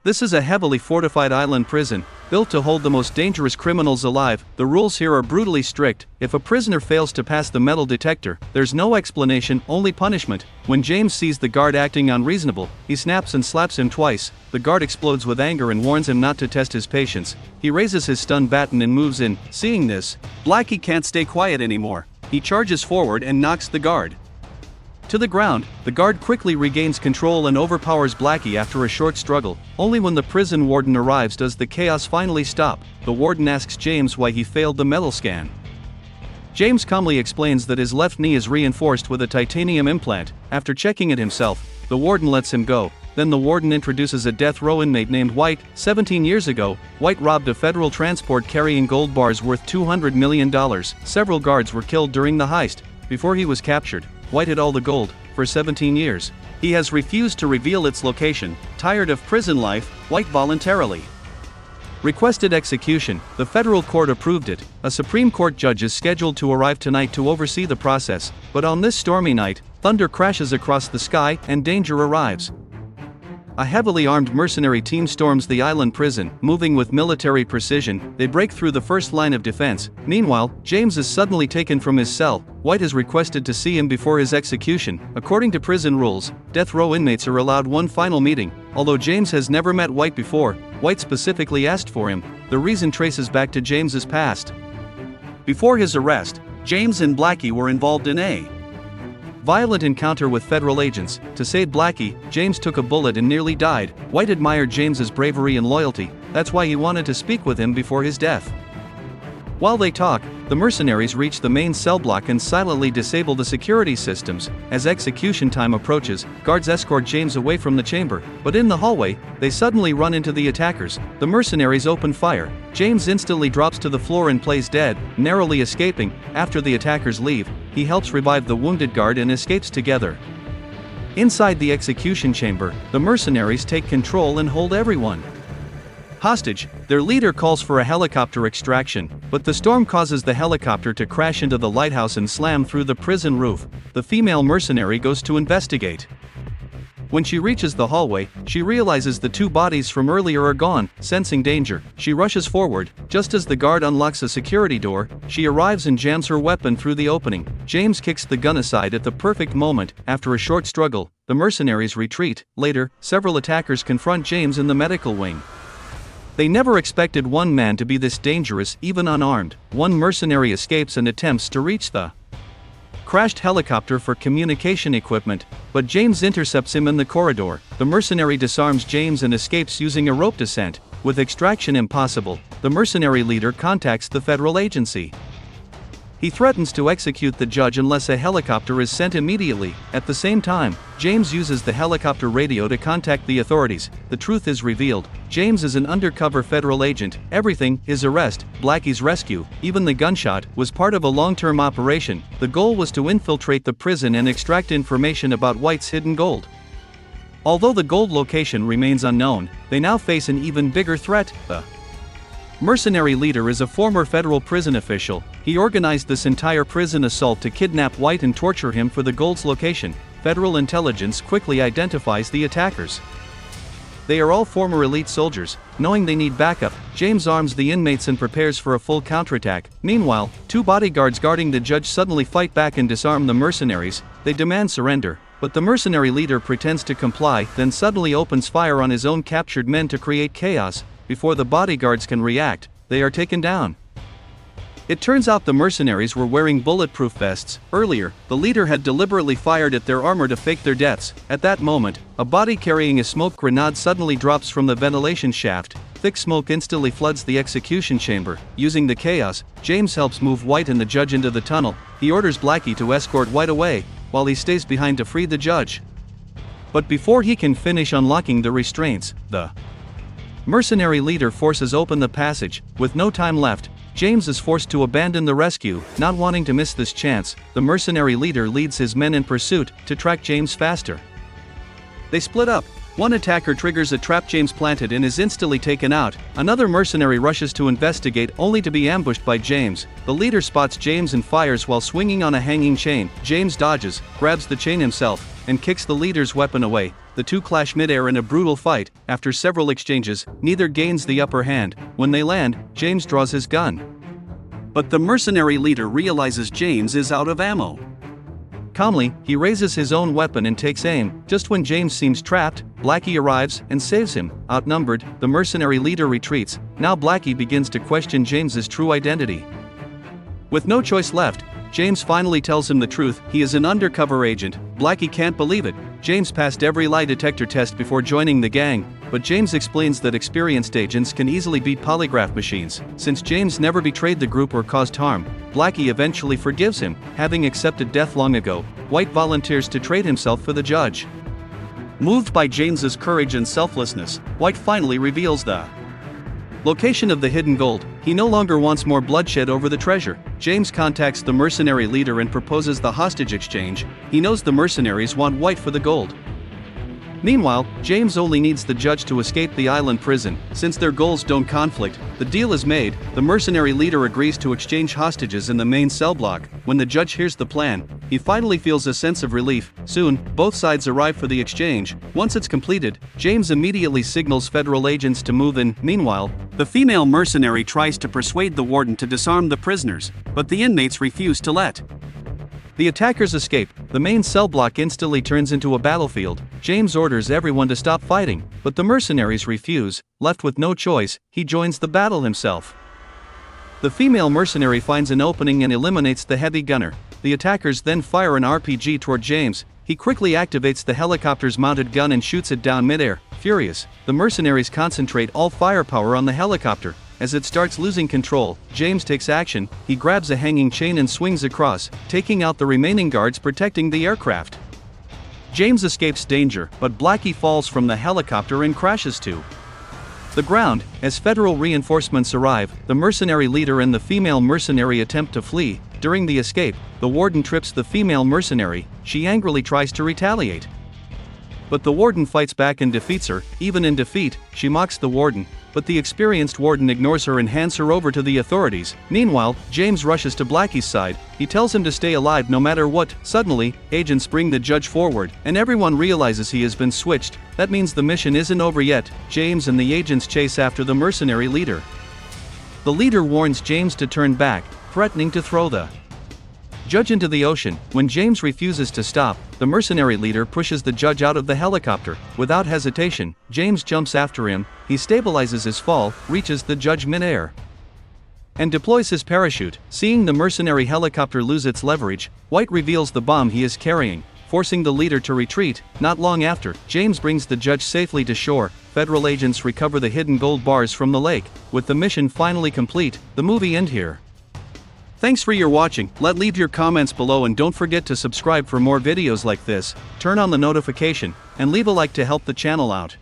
This is a heavily fortified island prison, built to hold the most dangerous criminals alive. The rules here are brutally strict. If a prisoner fails to pass the metal detector, there's no explanation, only punishment. When James sees the guard acting unreasonable, he snaps and slaps him twice. The guard explodes with anger and warns him not to test his patience. He raises his stun baton and moves in. Seeing this, Blackie can't stay quiet anymore. He charges forward and knocks the guard to the ground. The guard quickly regains control and overpowers Blackie after a short struggle. Only when the prison warden arrives does the chaos finally stop. The warden asks James why he failed the metal scan. James calmly explains that his left knee is reinforced with a titanium implant. After checking it himself, the warden lets him go. Then the warden introduces a death row inmate named White. 17 years ago, White robbed a federal transport carrying gold bars worth $200 million. Several guards were killed during the heist. Before he was captured, White hid all the gold. For 17 years, he has refused to reveal its location. Tired of prison life, White voluntarily requested execution. The federal court approved it. A Supreme Court judge is scheduled to arrive tonight to oversee the process. But on this stormy night, thunder crashes across the sky and danger arrives. A heavily armed mercenary team storms the island prison. Moving with military precision, they break through the first line of defense. Meanwhile, James is suddenly taken from his cell. White is requested to see him before his execution. According to prison rules, death row inmates are allowed one final meeting. Although James has never met White before, White specifically asked for him. The reason traces back to James's past. Before his arrest, James and Blackie were involved in a violent encounter with federal agents. To save Blackie, James took a bullet and nearly died. White admired James's bravery and loyalty. That's why he wanted to speak with him before his death. While they talk, the mercenaries reach the main cell block and silently disable the security systems. As execution time approaches, guards escort James away from the chamber. But in the hallway, they suddenly run into the attackers. The mercenaries open fire. James instantly drops to the floor and plays dead, narrowly escaping. After the attackers leave, he helps revive the wounded guard and escapes together. Inside the execution chamber, the mercenaries take control and hold everyone hostage. Their leader calls for a helicopter extraction, but the storm causes the helicopter to crash into the lighthouse and slam through the prison roof. The female mercenary goes to investigate. When she reaches the hallway, she realizes the two bodies from earlier are gone. Sensing danger, she rushes forward. Just as the guard unlocks a security door, she arrives and jams her weapon through the opening. James kicks the gun aside at the perfect moment. After a short struggle, the mercenaries retreat. Later, several attackers confront James in the medical wing. They never expected one man to be this dangerous, even unarmed. One mercenary escapes and attempts to reach the crashed helicopter for communication equipment, but James intercepts him in the corridor. The mercenary disarms James and escapes using a rope descent. With extraction impossible, the mercenary leader contacts the federal agency. He threatens to execute the judge unless a helicopter is sent immediately. At the same time, James uses the helicopter radio to contact the authorities. The truth is revealed. James is an undercover federal agent. Everything, his arrest, Blackie's rescue, even the gunshot, was part of a long-term operation. The goal was to infiltrate the prison and extract information about White's hidden gold. Although the gold location remains unknown, they now face an even bigger threat. The mercenary leader is a former federal prison official. He organized this entire prison assault to kidnap White and torture him for the gold's location. Federal intelligence quickly identifies the attackers. They are all former elite soldiers. Knowing they need backup, James arms the inmates and prepares for a full counterattack. Meanwhile, two bodyguards guarding the judge suddenly fight back and disarm the mercenaries. They demand surrender, but the mercenary leader pretends to comply, then suddenly opens fire on his own captured men to create chaos. Before the bodyguards can react, they are taken down. It turns out the mercenaries were wearing bulletproof vests. Earlier, the leader had deliberately fired at their armor to fake their deaths. At that moment, a body carrying a smoke grenade suddenly drops from the ventilation shaft. Thick smoke instantly floods the execution chamber. Using the chaos, James helps move White and the judge into the tunnel. He orders Blackie to escort White away, while he stays behind to free the judge. But before he can finish unlocking the restraints, the mercenary leader forces open the passage. With no time left, James is forced to abandon the rescue. Not wanting to miss this chance, the mercenary leader leads his men in pursuit to track James faster. They split up. One attacker triggers a trap James planted and is instantly taken out. Another mercenary rushes to investigate, only to be ambushed by James. The leader spots James and fires while swinging on a hanging chain. James dodges, grabs the chain himself, and kicks the leader's weapon away. the two clash midair in a brutal fight. After several exchanges, neither gains the upper hand. When they land, James draws his gun. But the mercenary leader realizes James is out of ammo. Calmly, he raises his own weapon and takes aim. Just when James seems trapped, Blackie arrives and saves him. Outnumbered, the mercenary leader retreats. Now Blackie begins to question James's true identity. With no choice left, James finally tells him the truth. He is an undercover agent. Blackie can't believe it. James passed every lie detector test before joining the gang, but James explains that experienced agents can easily beat polygraph machines. Since James never betrayed the group or caused harm, Blackie eventually forgives him. Having accepted death long ago, White volunteers to trade himself for the judge. Moved by James's courage and selflessness, White finally reveals the location of the hidden gold. He no longer wants more bloodshed over the treasure. James contacts the mercenary leader and proposes the hostage exchange. He knows the mercenaries want White for the gold. Meanwhile, James only needs the judge to escape the island prison. Since their goals don't conflict, the deal is made. The mercenary leader agrees to exchange hostages in the main cell block. When the judge hears the plan, he finally feels a sense of relief. Soon, both sides arrive for the exchange. Once it's completed, James immediately signals federal agents to move in. Meanwhile, the female mercenary tries to persuade the warden to disarm the prisoners, but the inmates refuse to let the attackers escape. The main cell block instantly turns into a battlefield. James orders everyone to stop fighting, but the mercenaries refuse. Left with no choice, he joins the battle himself. The female mercenary finds an opening and eliminates the heavy gunner. The attackers then fire an RPG toward James. He quickly activates the helicopter's mounted gun and shoots it down midair. Furious, the mercenaries concentrate all firepower on the helicopter. As it starts losing control, James takes action. He grabs a hanging chain and swings across, taking out the remaining guards protecting the aircraft. James escapes danger, but Blackie falls from the helicopter and crashes to the ground. As federal reinforcements arrive, the mercenary leader and the female mercenary attempt to flee. During the escape, the warden trips the female mercenary. She angrily tries to retaliate, but the warden fights back and defeats her. Even in defeat, she mocks the warden, but the experienced warden ignores her and hands her over to the authorities. Meanwhile, James rushes to Blackie's side. He tells him to stay alive no matter what. Suddenly, agents bring the judge forward, and everyone realizes he has been switched. That means the mission isn't over yet. James and the agents chase after the mercenary leader. The leader warns James to turn back, threatening to throw the judge into the ocean. When James refuses to stop, the mercenary leader pushes the judge out of the helicopter. Without hesitation, James jumps after him. He stabilizes his fall, reaches the judge midair, and deploys his parachute. Seeing the mercenary helicopter lose its leverage, White reveals the bomb he is carrying, forcing the leader to retreat. Not long after, James brings the judge safely to shore. Federal agents recover the hidden gold bars from the lake. With the mission finally complete, the movie ends here. Thanks for your watching. Leave your comments below and don't forget to subscribe for more videos like this, turn on the notification, and leave a like to help the channel out.